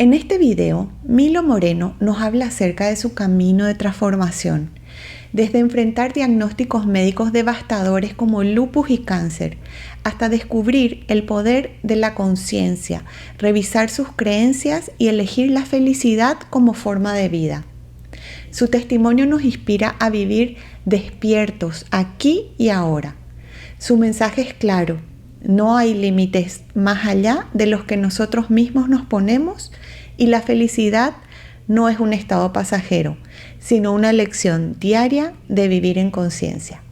En este video, Milo Moreno nos habla acerca de su camino de transformación, desde enfrentar diagnósticos médicos devastadores como lupus y cáncer, hasta descubrir el poder de la conciencia, revisar sus creencias y elegir la felicidad como forma de vida. Su testimonio nos inspira a vivir despiertos aquí y ahora. Su mensaje es claro: no hay límites más allá de los que nosotros mismos nos ponemos, y la felicidad no es un estado pasajero, sino una lección diaria de vivir en conciencia.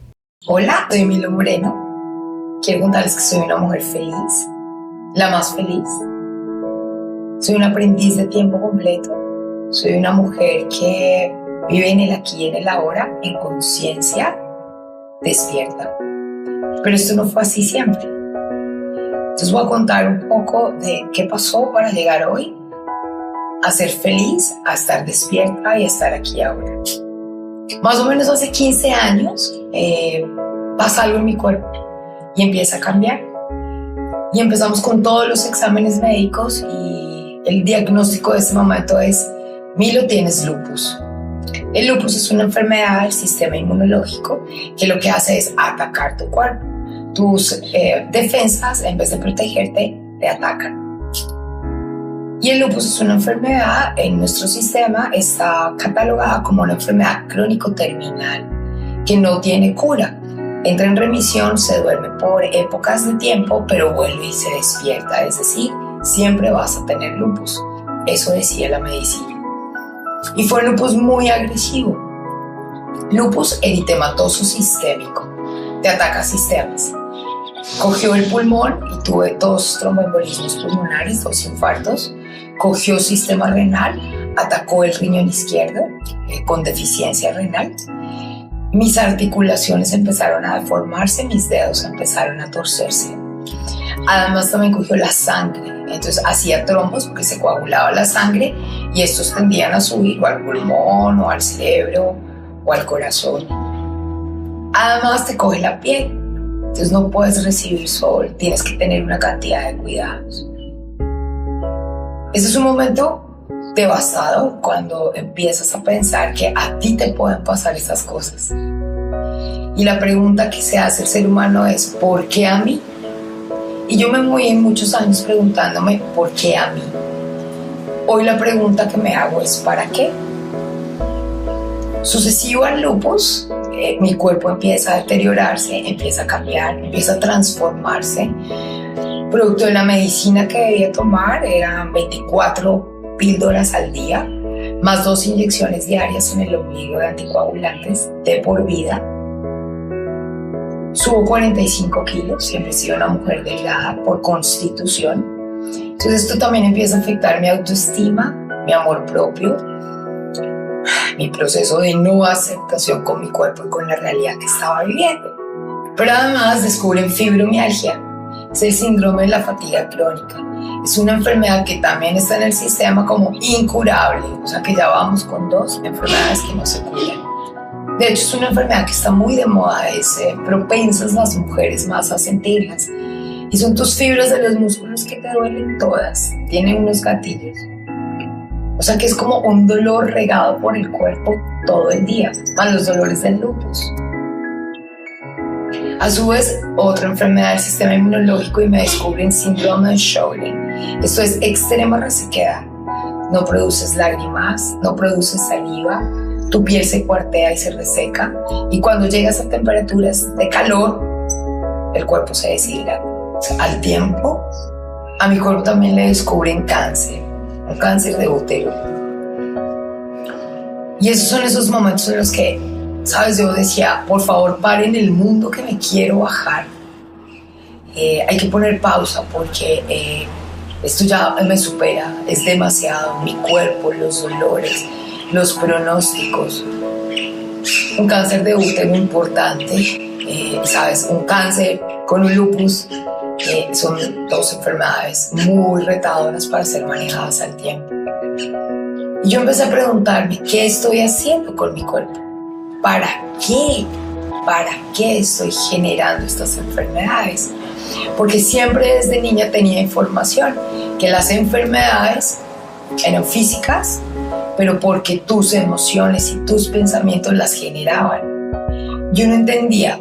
Hola, soy Milo Moreno. Quiero contarles que soy una mujer feliz, la más feliz. Soy una aprendiz de tiempo completo. Soy una mujer que vive en el aquí y en el ahora, en conciencia, despierta. Pero esto no fue así siempre. Entonces voy a contar un poco de qué pasó para llegar hoy a ser feliz, a estar despierta y a estar aquí ahora. Más o menos hace 15 años pasa algo en mi cuerpo y empieza a cambiar. Y empezamos con todos los exámenes médicos y el diagnóstico de este momento es: Milo, tienes lupus. El lupus es una enfermedad del sistema inmunológico que lo que hace es atacar tu cuerpo. Tus defensas, en vez de protegerte, te atacan. Y el lupus es una enfermedad, en nuestro sistema está catalogada como una enfermedad crónico-terminal que no tiene cura. Entra en remisión, se duerme por épocas de tiempo, pero vuelve y se despierta. Es decir, siempre vas a tener lupus. Eso decía la medicina. Y fue un lupus muy agresivo. Lupus eritematoso sistémico. Te ataca sistemas. Cogió el pulmón y tuve 2 tromboembolismos pulmonares, 2 infartos. Cogió sistema renal, atacó el riñón izquierdo con deficiencia renal. Mis articulaciones empezaron a deformarse, mis dedos empezaron a torcerse. Además también cogió la sangre, entonces hacía trombos porque se coagulaba la sangre y estos tendían a subir o al pulmón o al cerebro o al corazón. Además te coge la piel, entonces no puedes recibir sol, tienes que tener una cantidad de cuidados. Ese es un momento devastador cuando empiezas a pensar que a ti te pueden pasar esas cosas. Y la pregunta que se hace el ser humano es: ¿por qué a mí? Y yo me voy en muchos años preguntándome ¿por qué a mí? Hoy la pregunta que me hago es ¿para qué? Sucesivo al lupus, mi cuerpo empieza a deteriorarse, empieza a cambiar, empieza a transformarse. Producto de la medicina que debía tomar eran 24 píldoras al día, más 2 inyecciones diarias en el ombligo de anticoagulantes de por vida. Subo 45 kilos, siempre he sido una mujer delgada por constitución. Entonces esto también empieza a afectar mi autoestima, mi amor propio, mi proceso de no aceptación con mi cuerpo y con la realidad que estaba viviendo. Pero además descubren fibromialgia. Es el síndrome de la fatiga crónica. Es una enfermedad que también está en el sistema como incurable, o sea que ya vamos con 2 enfermedades que no se curan. De hecho es una enfermedad que está muy de moda, es propensas las mujeres más a sentirlas. Y son tus fibras de los músculos que te duelen todas, tienen unos gatillos. O sea que es como un dolor regado por el cuerpo todo el día, más los dolores del lupus. A su vez, otra enfermedad del sistema inmunológico y me descubren síndrome de Sjögren. Esto es extrema resequedad. No produces lágrimas, no produces saliva, tu piel se cuartea y se reseca. Y cuando llegas a temperaturas de calor, el cuerpo se deshidrata. Al tiempo, a mi cuerpo también le descubren cáncer, un cáncer de útero. Y esos son esos momentos en los que, ¿sabes? Yo decía, por favor, paren el mundo que me quiero bajar. Hay que poner pausa porque esto ya me supera, es demasiado. Mi cuerpo, los dolores, los pronósticos. Un cáncer de útero importante, ¿sabes? Un cáncer con un lupus. Son 2 enfermedades muy retadoras para ser manejadas al tiempo. Y yo empecé a preguntarme, ¿qué estoy haciendo con mi cuerpo? ¿Para qué? ¿Para qué estoy generando estas enfermedades? Porque siempre desde niña tenía información que las enfermedades eran físicas, pero porque tus emociones y tus pensamientos las generaban. Yo no entendía,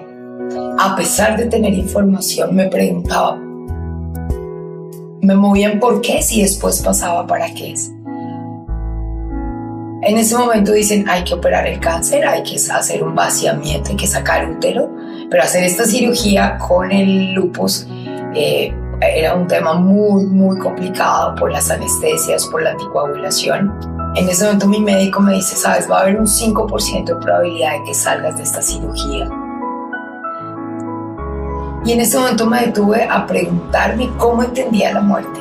a pesar de tener información, me preguntaba, me movían por qué si después pasaba para qué es. En ese momento dicen, hay que operar el cáncer, hay que hacer un vaciamiento, hay que sacar útero, pero hacer esta cirugía con el lupus era un tema muy, muy complicado por las anestesias, por la anticoagulación. En ese momento mi médico me dice, sabes, va a haber un 5% de probabilidad de que salgas de esta cirugía. Y en ese momento me detuve a preguntarme cómo entendía la muerte.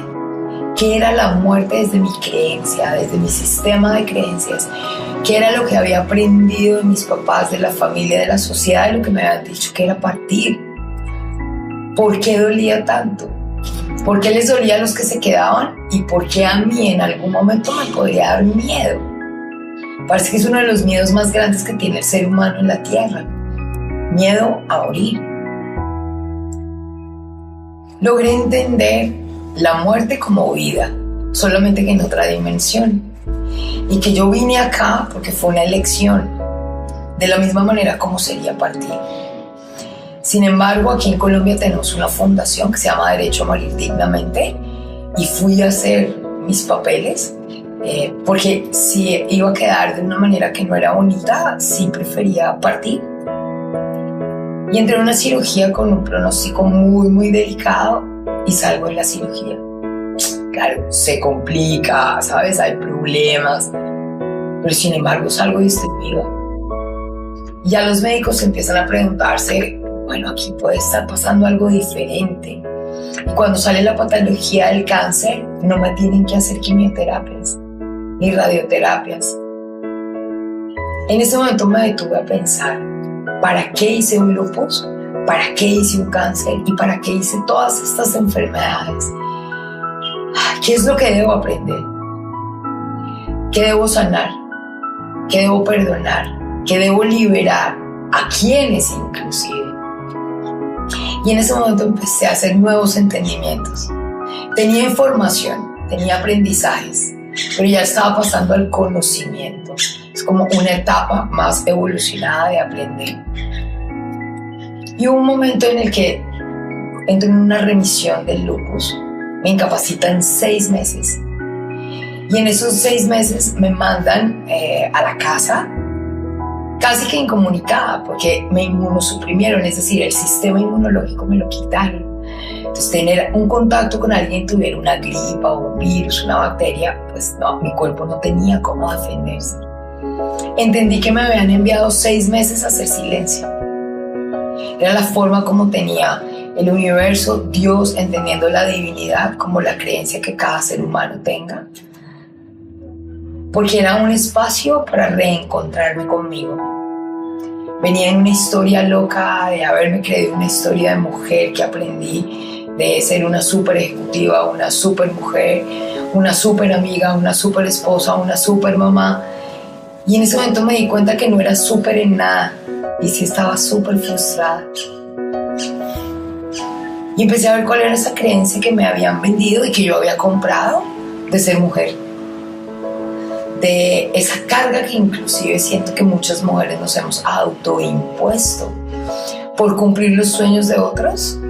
¿Qué era la muerte desde mi creencia, desde mi sistema de creencias? ¿Qué era lo que había aprendido de mis papás, de la familia, de la sociedad, de lo que me habían dicho que era partir? ¿Por qué dolía tanto? ¿Por qué les dolía a los que se quedaban? ¿Y por qué a mí en algún momento me podría dar miedo? Parece que es uno de los miedos más grandes que tiene el ser humano en la tierra. Miedo a morir. Logré entender la muerte como vida, solamente que en otra dimensión. Y que yo vine acá porque fue una elección, de la misma manera como sería partir. Sin embargo, aquí en Colombia tenemos una fundación que se llama Derecho a Morir Dignamente y fui a hacer mis papeles porque si iba a quedar de una manera que no era bonita, sí prefería partir. Y entré en una cirugía con un pronóstico muy, muy delicado y salgo de la cirugía. Claro, se complica, ¿sabes? Hay problemas, pero sin embargo salgo y estoy viva. Y ya los médicos empiezan a preguntarse, bueno, aquí puede estar pasando algo diferente. Y cuando sale la patología del cáncer, no me tienen que hacer quimioterapias ni radioterapias. En ese momento me detuve a pensar, ¿para qué hice un lupus? ¿Para qué hice un cáncer? ¿Y para qué hice todas estas enfermedades? ¿Qué es lo que debo aprender? ¿Qué debo sanar? ¿Qué debo perdonar? ¿Qué debo liberar? ¿A quiénes inclusive? Y en ese momento empecé a hacer nuevos entendimientos. Tenía información, tenía aprendizajes, pero ya estaba pasando al conocimiento. Es como una etapa más evolucionada de aprender. Y hubo un momento en el que entro en una remisión del lupus. Me incapacitan 6 meses. Y en esos 6 meses me mandan a la casa, casi que incomunicada, porque me inmunosuprimieron, es decir, el sistema inmunológico me lo quitaron. Entonces, tener un contacto con alguien que tuviera una gripa o un virus, una bacteria, pues no, mi cuerpo no tenía cómo defenderse. Entendí que me habían enviado 6 meses a hacer silencio. Era la forma como tenía el universo, Dios, entendiendo la divinidad como la creencia que cada ser humano tenga. Porque era un espacio para reencontrarme conmigo. Venía en una historia loca de haberme creído una historia de mujer que aprendí de ser una súper ejecutiva, una súper mujer, una súper amiga, una súper esposa, una súper mamá. Y en ese momento me di cuenta que no era súper en nada y sí estaba súper frustrada. Y empecé a ver cuál era esa creencia que me habían vendido y que yo había comprado de ser mujer. De esa carga que inclusive siento que muchas mujeres nos hemos autoimpuesto por cumplir los sueños de otros,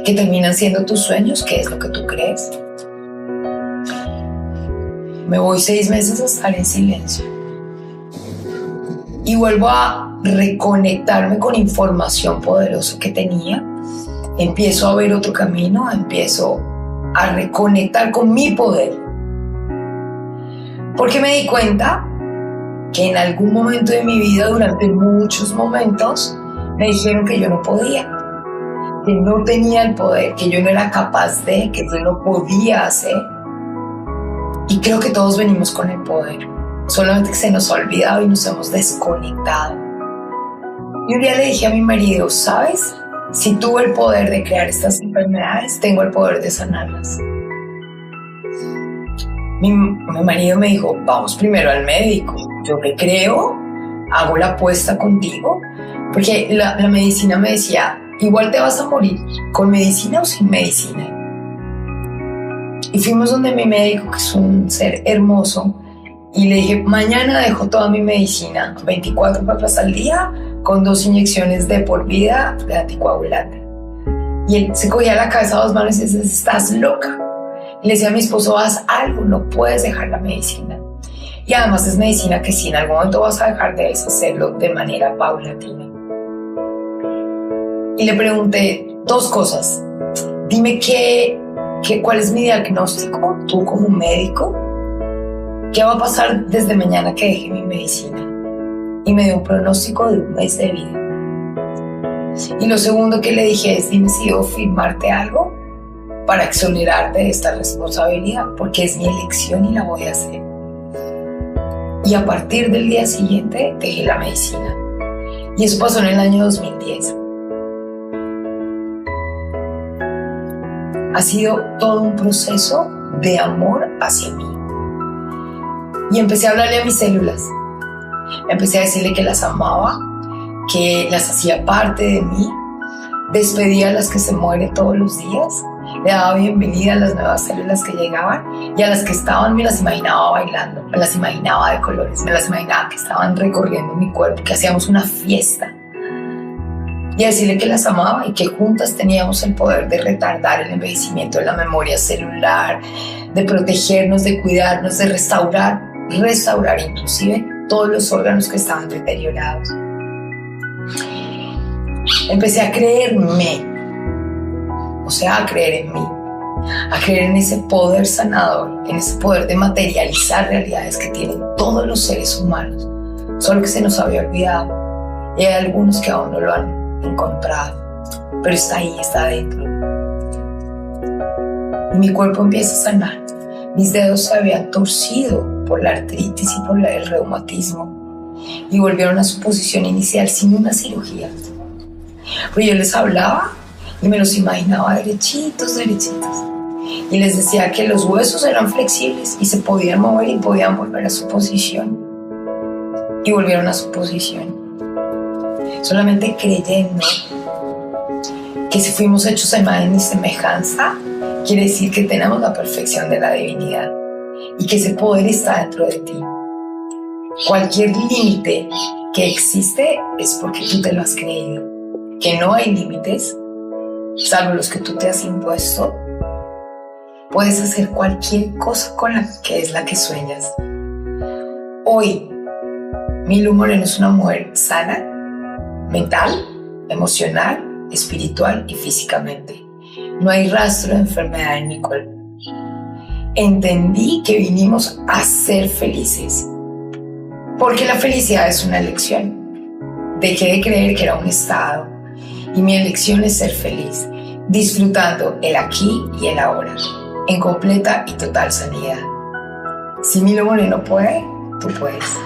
que terminan siendo tus sueños, que es lo que tú crees. Me voy 6 meses a estar en silencio y vuelvo a reconectarme con información poderosa que tenía. Empiezo a ver otro camino, empiezo a reconectar con mi poder. Porque me di cuenta que en algún momento de mi vida, durante muchos momentos, me dijeron que yo no podía, que no tenía el poder, que yo no era capaz de, que yo no podía hacer. Y creo que todos venimos con el poder, solamente que se nos ha olvidado y nos hemos desconectado. Y un día le dije a mi marido, ¿sabes? Si tuve el poder de crear estas enfermedades, tengo el poder de sanarlas. Mi marido me dijo, vamos primero al médico. Yo me creo, hago la apuesta contigo, porque la medicina me decía, igual te vas a morir, con medicina o sin medicina. Y fuimos donde mi médico, que es un ser hermoso, y le dije, mañana dejo toda mi medicina, 24 papás al día, con 2 inyecciones de por vida de anticoagulante. Y él se cogía la cabeza a 2 manos y decía, estás loca. Y le decía a mi esposo, haz algo, no puedes dejar la medicina. Y además es medicina que si en algún momento vas a dejar, debes hacerlo de manera paulatina. Y le pregunté 2 cosas. Dime cuál es mi diagnóstico, tú como médico. ¿Qué va a pasar desde mañana que deje mi medicina? Y me dio un pronóstico de 1 mes de vida. Y lo segundo que le dije es, dime si debo firmarte algo para exonerarte de esta responsabilidad, porque es mi elección y la voy a hacer. Y a partir del día siguiente dejé la medicina. Y eso pasó en el año 2010. Ha sido todo un proceso de amor hacia mí. Y empecé a hablarle a mis células. Empecé a decirle que las amaba, que las hacía parte de mí. Despedía a las que se mueren todos los días. Le daba bienvenida a las nuevas células que llegaban, y a las que estaban me las imaginaba bailando, me las imaginaba de colores, me las imaginaba que estaban recorriendo mi cuerpo, que hacíamos una fiesta. Y a decirle que las amaba y que juntas teníamos el poder de retardar el envejecimiento de la memoria celular, de protegernos, de cuidarnos, de restaurar inclusive todos los órganos que estaban deteriorados. Empecé a creerme, o sea, a creer en mí, a creer en ese poder sanador, en ese poder de materializar realidades que tienen todos los seres humanos, solo que se nos había olvidado, y hay algunos que aún no lo han encontrado, pero está ahí, está adentro. Y mi cuerpo empieza a sanar. Mis dedos se habían torcido por la artritis y por el reumatismo, y volvieron a su posición inicial sin una cirugía. Pero yo les hablaba y me los imaginaba derechitos. Y les decía que los huesos eran flexibles y se podían mover y podían volver a su posición. Y volvieron a su posición. Solamente creyendo que si fuimos hechos a imagen y semejanza, quiere decir que tenemos la perfección de la divinidad y que ese poder está dentro de ti. Cualquier límite que existe es porque tú te lo has creído. Que no hay límites, salvo los que tú te has impuesto. Puedes hacer cualquier cosa con la que es la que sueñas. Hoy, Milu Moreno es una mujer sana, mental, emocional, espiritual y físicamente. No hay rastro de enfermedad en mi cuerpo. Entendí que vinimos a ser felices, porque la felicidad es una elección. Dejé de creer que era un estado, y mi elección es ser feliz, disfrutando el aquí y el ahora, en completa y total sanidad. Si Milu Moreno puede, tú puedes.